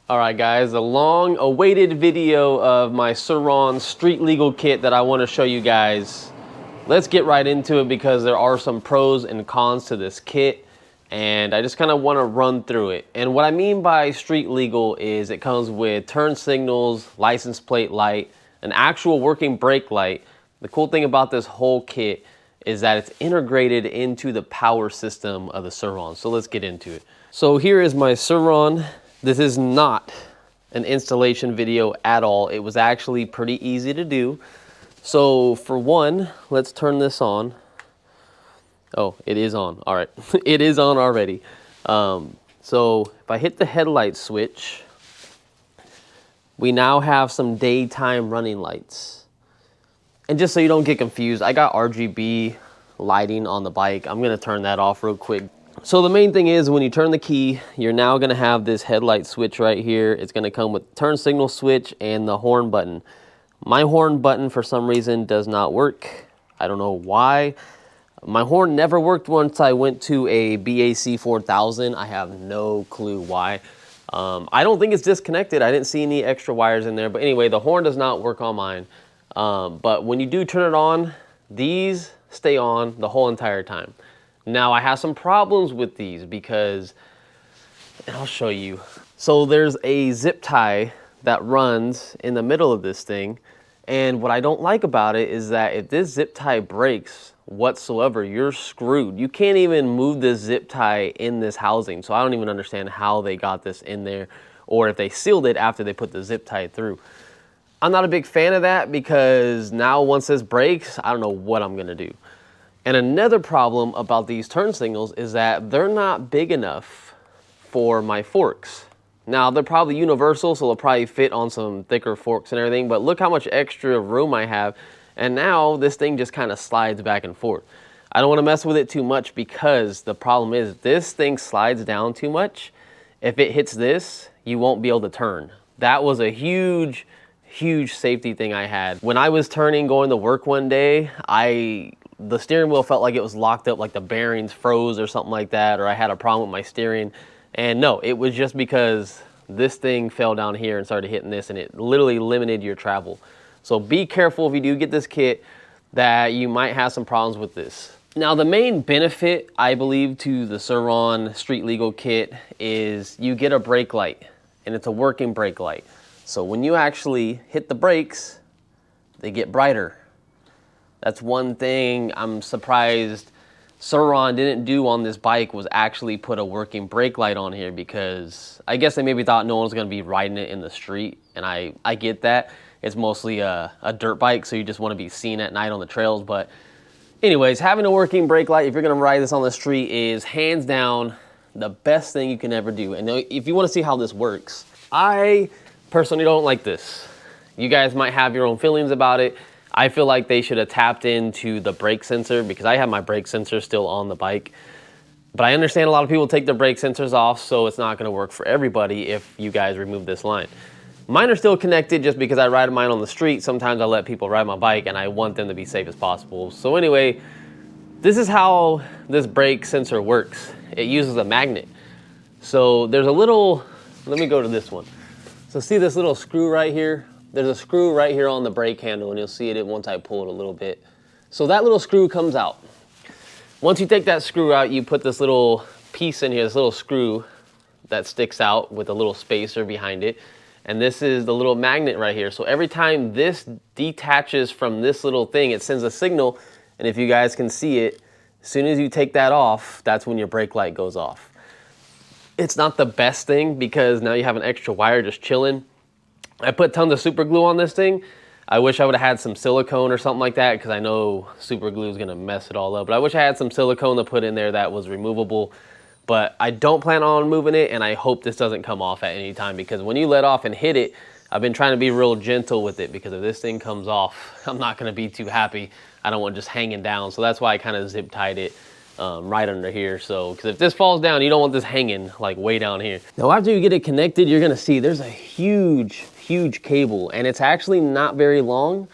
All right, guys, a long-awaited video of my SURRON street legal kit that I want to show you guys. Let's get right into it because there are some pros and cons to this kit, and I just kind of want to run through it. And what I mean by street legal is it comes with turn signals, license plate light, an actual working brake light. The cool thing about this whole kit is that it's integrated into the power system of the SURRON. So let's get into it. So here is my SURRON. This is not an installation video at all. It was actually pretty easy to do. So for one, let's turn this on. Oh, it is on. All right, it is on already. So if I hit the headlight switch, we now have some daytime running lights. And just so you don't get confused, I got RGB lighting on the bike. I'm gonna turn that off real quick. So the main thing is when you turn the key, you're now gonna have this headlight switch right here. It's gonna come with turn signal switch and the horn button. My horn button for some reason does not work. I don't know why. My horn never worked once I went to a BAC 4000. I have no clue why. I don't think it's disconnected. I didn't see any extra wires in there. But anyway, the horn does not work on mine. But when you do turn it on, these stay on the whole entire time. Now I have some problems with these because, and I'll show you. So there's a zip tie that runs in the middle of this thing. And what I don't like about it is that if this zip tie breaks whatsoever, you're screwed. You can't even move this zip tie in this housing. So I don't even understand how they got this in there or if they sealed it after they put the zip tie through. I'm not a big fan of that because now once this breaks, I don't know what I'm gonna do. And another problem about these turn signals is that they're not big enough for my forks. Now, they're probably universal, so they'll probably fit on some thicker forks and everything, but look how much extra room I have. And now this thing just kind of slides back and forth. I don't want to mess with it too much because the problem is this thing slides down too much. If it hits this, you won't be able to turn. That was a huge safety thing I had. When I was turning going to work one day, the steering wheel felt like it was locked up, like the bearings froze or something like that, or I had a problem with my steering. And no, it was just because this thing fell down here and started hitting this and it literally limited your travel. So be careful if you do get this kit that you might have some problems with this. Now the main benefit, I believe, to the SURRON Street Legal kit is you get a brake light and it's a working brake light. So when you actually hit the brakes, they get brighter. That's one thing I'm surprised SURRON didn't do on this bike was actually put a working brake light on here because I guess they maybe thought no one was gonna be riding it in the street. And I get that. It's mostly a dirt bike, so you just wanna be seen at night on the trails. But anyways, having a working brake light, if you're gonna ride this on the street, is hands down the best thing you can ever do. And if you wanna see how this works, I personally don't like this. You guys might have your own feelings about it. I feel like they should have tapped into the brake sensor because I have my brake sensor still on the bike. But I understand a lot of people take their brake sensors off, so it's not gonna work for everybody if you guys remove this line. Mine are still connected just because I ride mine on the street. Sometimes I let people ride my bike and I want them to be safe as possible. So anyway, this is how this brake sensor works. It uses a magnet. So there's a little, let me go to this one. So see this little screw right here? There's a screw right here on the brake handle and you'll see it once I pull it a little bit. So that little screw comes out. Once you take that screw out, you put this little piece in here, this little screw that sticks out with a little spacer behind it. And this is the little magnet right here. So every time this detaches from this little thing, it sends a signal. And if you guys can see it, as soon as you take that off, that's when your brake light goes off. It's not the best thing because now you have an extra wire just chilling. I put tons of super glue on this thing. I wish I would have had some silicone or something like that because I know super glue is gonna mess it all up. But I wish I had some silicone to put in there that was removable. But I don't plan on moving it and I hope this doesn't come off at any time because when you let off and hit it, I've been trying to be real gentle with it because if this thing comes off, I'm not gonna be too happy. I don't want it just hanging down. So that's why I kind of zip tied it right under here. So, because if this falls down, you don't want this hanging like way down here. Now, after you get it connected, you're gonna see there's a huge cable and it's actually not very long.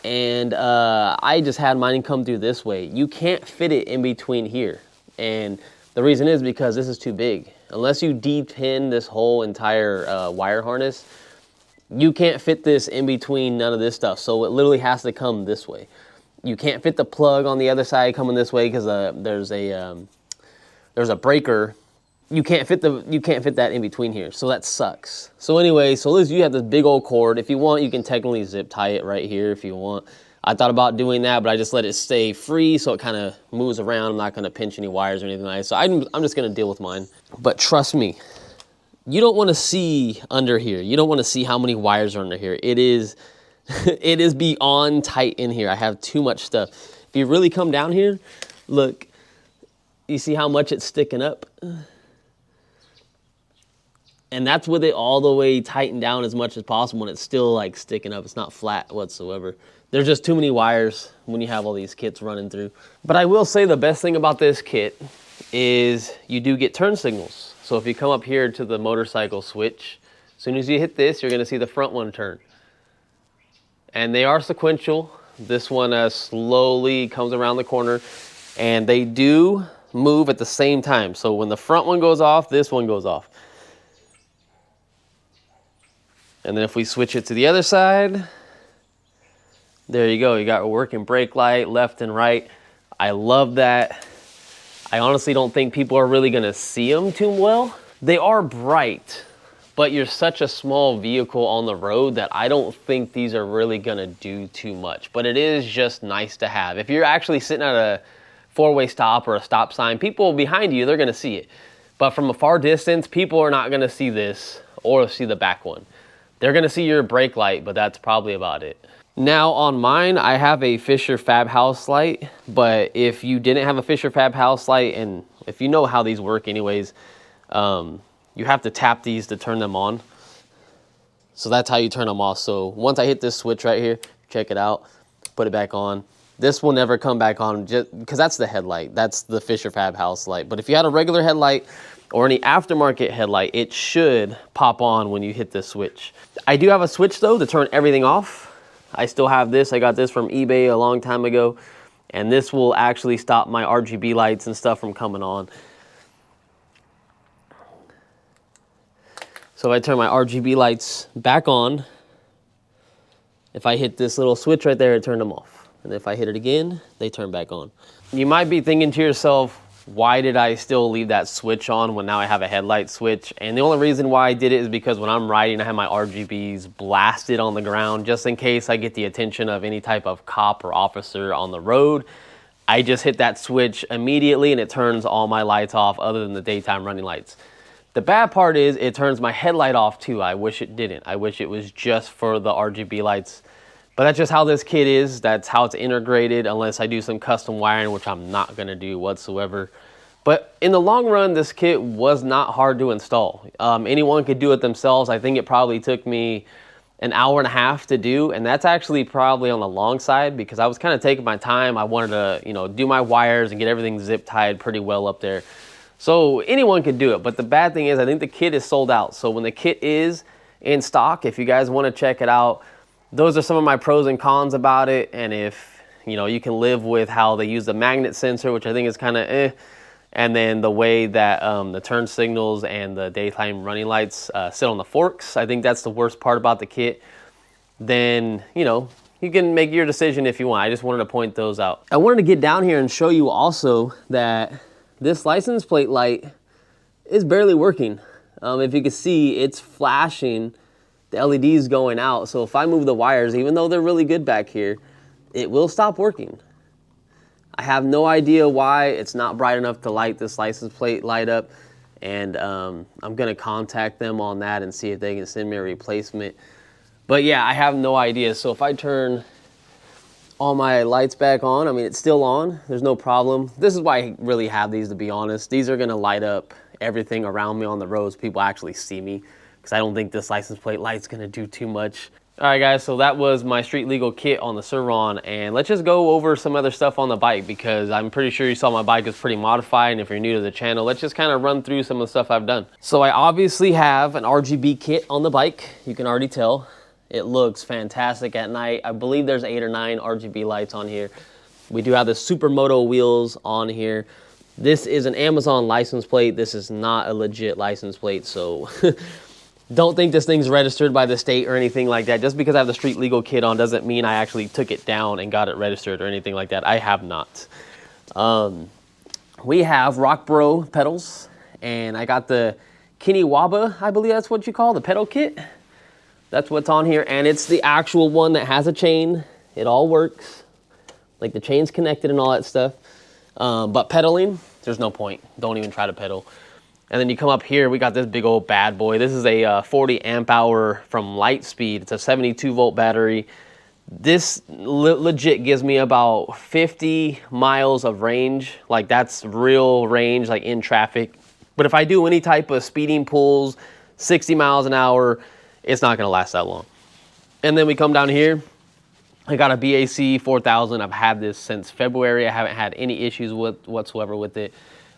And I just had mine come through this way. You can't fit it in between here. And the reason is because this is too big. Unless you de-pin this whole entire wire harness, you can't fit this in between none of this stuff. So it literally has to come this way. You can't fit the plug on the other side coming this way because there's a breaker. You can't fit that in between here, so that sucks. So anyway, so you have this big old cord. If you want, you can technically zip tie it right here if you want. I thought about doing that, but I just let it stay free so it kind of moves around. I'm not going to pinch any wires or anything like that. So I'm just going to deal with mine. But trust me, you don't want to see under here. You don't want to see how many wires are under here. It is beyond tight in here. I have too much stuff. If you really come down here, look, you see how much it's sticking up? And that's with it all the way tightened down as much as possible, and it's still like sticking up. It's not flat whatsoever. There's just too many wires when you have all these kits running through. But I will say the best thing about this kit is you do get turn signals. So if you come up here to the motorcycle switch, as soon as you hit this, you're gonna see the front one turn. And they are sequential. This one slowly comes around the corner, and they do move at the same time. So when the front one goes off, this one goes off. And then if we switch it to the other side, there you go. You got a working brake light left and right. I love that. I honestly don't think people are really gonna see them too well. They are bright, but you're such a small vehicle on the road that I don't think these are really gonna do too much. But it is just nice to have. If you're actually sitting at a four-way stop or a stop sign, people behind you, they're gonna see it. But from a far distance, people are not gonna see this or see the back one. They're gonna see your brake light, but that's probably about it. Now on mine, I have a Fisher Fab House light, but if you didn't have a Fisher Fab House light, and if you know how these work anyways, you have to tap these to turn them on. So that's how you turn them off. So once I hit this switch right here, check it out, put it back on. This will never come back on just because that's the headlight. That's the Fisher Fab House light. But if you had a regular headlight or any aftermarket headlight, it should pop on when you hit this switch. I do have a switch though to turn everything off. I still have this. I got this from eBay a long time ago, and this will actually stop my RGB lights and stuff from coming on. So if I turn my RGB lights back on, if I hit this little switch right there, it turned them off. And if I hit it again, they turn back on. You might be thinking to yourself, why did I still leave that switch on when now I have a headlight switch? And the only reason why I did it is because when I'm riding, I have my RGBs blasted on the ground just in case I get the attention of any type of cop or officer on the road. I just hit that switch immediately and it turns all my lights off other than the daytime running lights. The bad part is it turns my headlight off too. I wish it didn't. I wish it was just for the RGB lights. But that's just how this kit is. That's how it's integrated unless I do some custom wiring, which I'm not gonna do whatsoever. But in the long run, this kit was not hard to install. Anyone could do it themselves. I think it probably took me an hour and a half to do, and that's actually probably on the long side because I was kind of taking my time. I wanted to, do my wires and get everything zip tied pretty well up there. So anyone could do it, but the bad thing is I think the kit is sold out. So when the kit is in stock, if you guys want to check it out, those are some of my pros and cons about it. And if, you can live with how they use the magnet sensor, which I think is kind of and then the way that the turn signals and the daytime running lights sit on the forks, I think that's the worst part about the kit. Then, you can make your decision if you want. I just wanted to point those out. I wanted to get down here and show you also that this license plate light is barely working. If you can see, it's flashing. The LED's going out. So if I move the wires, even though they're really good back here, it will stop working. I have no idea why it's not bright enough to light this license plate light up. And I'm gonna contact them on that and see if they can send me a replacement. But yeah, I have no idea. So if I turn all my lights back on, it's still on, there's no problem. This is why I really have these, to be honest. These are gonna light up everything around me on the roads. People actually see me, because I don't think this license plate light's gonna do too much. All right guys, so that was my street legal kit on the SURRON, and let's just go over some other stuff on the bike because I'm pretty sure you saw my bike is pretty modified, and if you're new to the channel, let's just kind of run through some of the stuff I've done. So I obviously have an RGB kit on the bike. You can already tell. It looks fantastic at night. I believe there's 8 or 9 RGB lights on here. We do have the Supermoto wheels on here. This is an Amazon license plate. This is not a legit license plate, so don't think this thing's registered by the state or anything like that. Just because I have the street legal kit on doesn't mean I actually took it down and got it registered or anything like that. I have not. We have Rock Bro pedals, and I got the Kiniwaba, I believe that's what you call the pedal kit. That's what's on here, and it's the actual one that has a chain. It all works. Like the chain's connected and all that stuff. But pedaling, there's no point. Don't even try to pedal. And then you come up here, we got this big old bad boy. This is a 40 amp hour from Lightspeed. It's a 72 volt battery. This legit gives me about 50 miles of range. Like that's real range, like in traffic. But if I do any type of speeding pulls, 60 miles an hour, it's not gonna last that long. And then we come down here, I got a BAC 4000. I've had this since February. I haven't had any issues whatsoever with it.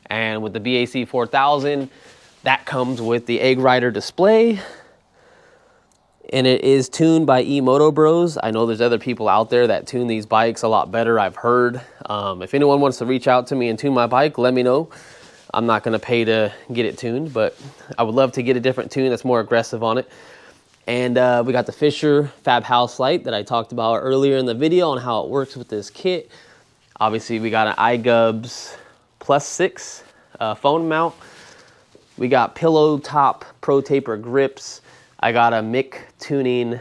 And with the BAC 4000, that comes with the Egg Rider display. And it is tuned by eMoto Bros. I know there's other people out there that tune these bikes a lot better, I've heard. If anyone wants to reach out to me and tune my bike, let me know. I'm not gonna pay to get it tuned, but I would love to get a different tune that's more aggressive on it. And we got the Fisher Fab House light that I talked about earlier in the video on how it works with this kit. Obviously, we got an iGubs +6 phone mount. We got pillow top Pro Taper grips. I got a Mick tuning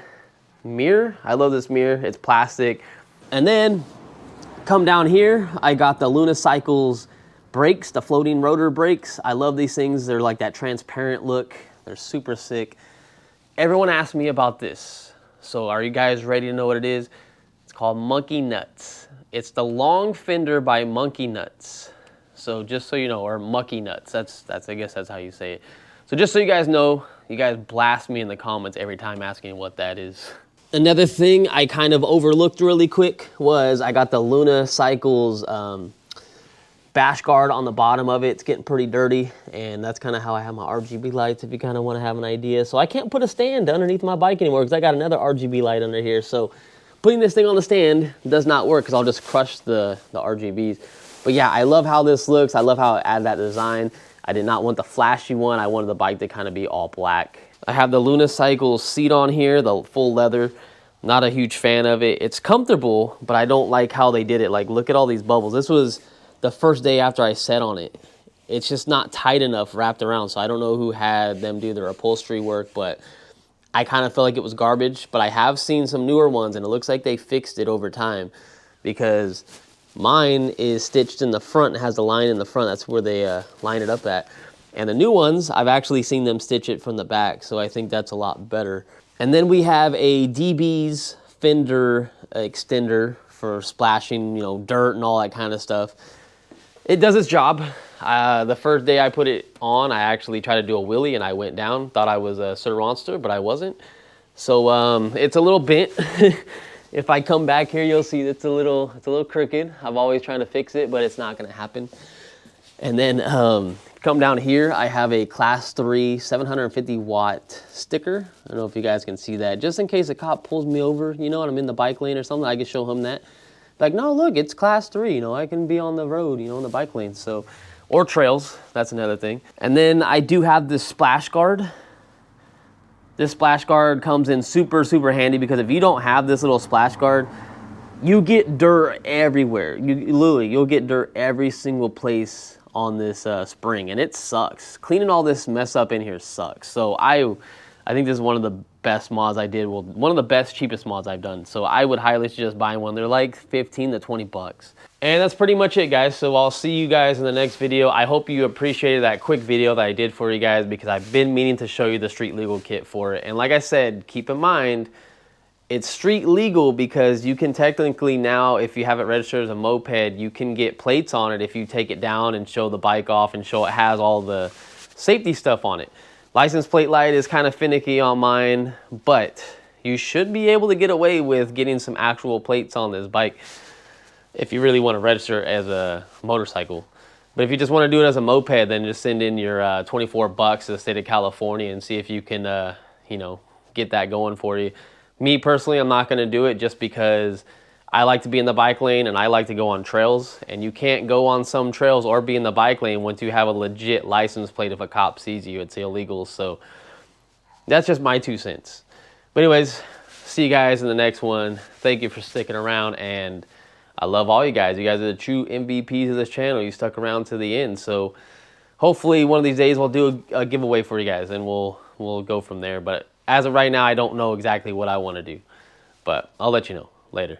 mirror. I love this mirror. It's plastic. And then come down here, I got the Lunicycles brakes, the floating rotor brakes. I love these things. They're like that transparent look. They're super sick. Everyone asked me about this. So are you guys ready to know what it is? It's called Monkey Nuts. It's the long fender by Monkey Nuts. So just so you know, or Mucky Nuts, that's I guess that's how you say it. So just so you guys know, you guys blast me in the comments every time asking what that is. Another thing I kind of overlooked really quick was I got the Lunicycles bash guard on the bottom of it. It's getting pretty dirty, and that's kind of how I have my RGB lights, if you kind of want to have an idea. So I can't put a stand underneath my bike anymore because I got another RGB light under here. So putting this thing on the stand does not work because I'll just crush the RGBs. But yeah, I love how this looks. I love how it added that design. I did not want the flashy one. I wanted the bike to kind of be all black. I have the Lunicycles seat on here, the full leather. Not a huge fan of it. It's comfortable, but I don't like how they did it. Like, look at all these bubbles. This was the first day after I sat on it. It's just not tight enough wrapped around, so I don't know who had them do their upholstery work, but I kind of felt like it was garbage. But I have seen some newer ones, and it looks like they fixed it over time, because mine is stitched in the front and has the line in the front. That's where they line it up at. And the new ones, I've actually seen them stitch it from the back, so I think that's a lot better. And then we have a DB's fender extender for splashing, you know, dirt and all that kind of stuff. It does its job. The first day I put it on, I actually tried to do a wheelie and I went down. Thought I was a SURRONster, but I wasn't. So it's a little bent. If I come back here, you'll see it's a little crooked. I've always trying to fix it, but it's not gonna happen. And then come down here, I have a class 3 750 watt sticker. I don't know if you guys can see that. Just in case a cop pulls me over, you know, and I'm in the bike lane or something, I can show him that. Like, no, look, it's class 3, you know, I can be on the road, you know, on the bike lane. So, or trails, that's another thing. And then I do have this splash guard. This splash guard comes in super, super handy because if you don't have this little splash guard, you get dirt everywhere. You'll get dirt every single place on this spring, and it sucks. Cleaning all this mess up in here sucks. So I think this is one of the best mods I did. Well, one of the best, cheapest mods I've done. So I would highly suggest buying one. They're like 15 to 20 bucks. And that's pretty much it, guys. So I'll see you guys in the next video. I hope you appreciated that quick video that I did for you guys because I've been meaning to show you the street legal kit for it. And like I said, keep in mind, it's street legal because you can technically now, if you have it registered as a moped, you can get plates on it if you take it down and show the bike off and show it has all the safety stuff on it. License plate light is kind of finicky on mine, but you should be able to get away with getting some actual plates on this bike if you really want to register as a motorcycle. But if you just want to do it as a moped, then just send in your 24 bucks to the state of California and see if you can, you know, get that going for you. Me personally, I'm not going to do it just because I like to be in the bike lane and I like to go on trails, and you can't go on some trails or be in the bike lane once you have a legit license plate. If a cop sees you, it's illegal. So that's just my 2 cents. But anyways, see you guys in the next one. Thank you for sticking around, and I love all you guys. You guys are the true MVPs of this channel. You stuck around to the end. So hopefully one of these days we'll do a giveaway for you guys, and we'll go from there. But as of right now, I don't know exactly what I want to do, but I'll let you know later.